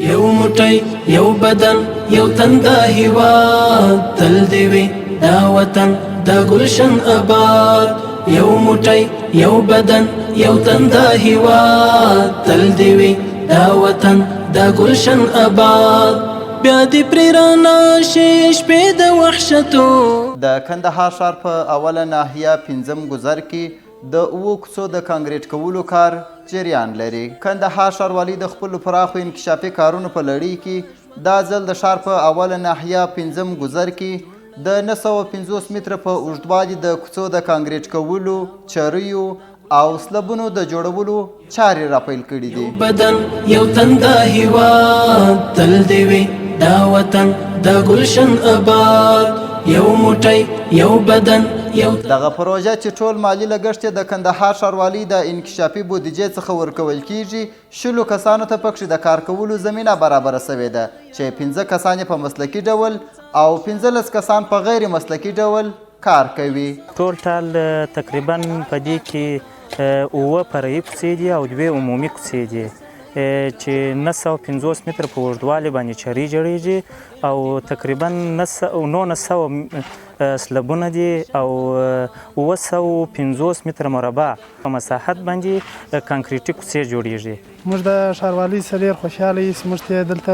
یو موټی یو بدن یو تنده هیواد تل دې وي دا وطن دا ګلشن آباد یو موټی یو بدن یو تنده هیواد تل دې وي دا وطن دا ګلشن آباد بیا دې پرې رانشي شپې د وحشتو. د کندهار ښار په اوله ناحیه 5م ګذر کې د اوو کوڅو د کانکریټ کولو کار جریان لري. کندهار ښاروالي د خپلو پراخو انکشافي کارونو په لړۍ کې دا ځل د ښار په اوله ناحیه 5م ګذر کې د 950 متره په اوږدوالي د کوڅو د کانکریټ کولو، چریو او سلبونو د جوړولو چارې راپیل کړي دي. بدن یو تنده هیواد تل دې وي دا وطن دا ګلشن آباد یو موټی یو بدن یو. دغه پروژه چې ټول مالی لګښت د کندهار ښاروالي د انکشافي بودیجې څخه ورکول کیږي 10 کسانو ته پکښې د کار کولو زمینه برابره سوې ده چې 15 کسان په مسلکي ډول او 15 کسان په غیر مسلکي ډول کار کوي. ټول تقریبا په دې کې 9 فرعي کوڅې دي او 2 عمومي کوڅې دي چې 950 متره په اوږدوالي باندې چرې جوړیږي او تقریبا 900 سلبونه دي او 950 متره مربع په مساحت باندې کانکریټي کوڅې جوړیږي. موږ د ښاروالۍ سره ډېر خوشحاله یو چې موږ ته دلته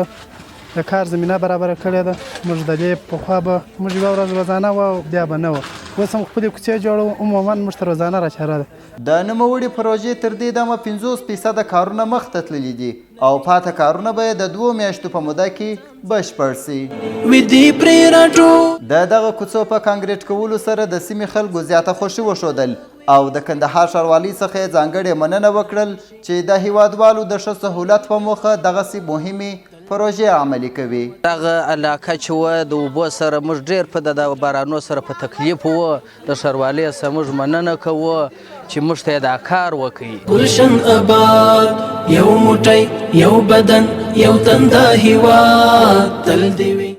د کار زمینه برابره کړې ده. موږ د دې پخوا به موږ یوه ورځ روزانه وه او بیا به نه وه، اوس هم خپلې کوڅې جوړوو. عموما موږ ته روزانه راچاره ده. د نوموړي پروژې تر دې دمه 50% کارونه مخته تللي دي او پاته کارونه به د 2 میاشتو په موده کې بشپړ سي. د دغه کوڅو په کانکریټ کولو سره د سیمې خلکو زیاته خوښي وښودل او د کندهار ښاروالۍ څخه یې ځانګړې مننه وکړل چې د هیوادوالو د ښه سهولت په موخه دغسې مهمې پروژې عملي کوي. دغه علاقه چې وه د اوبو سره موږ ډېر په د بارانو سره په تکلیف وه، د ښاروالۍ څخه موږ مننه کوو چې موږ ته دا کار وکړي. ګلشن آباد یو موټی یو بدن یو تنده هیواد تل دې وي.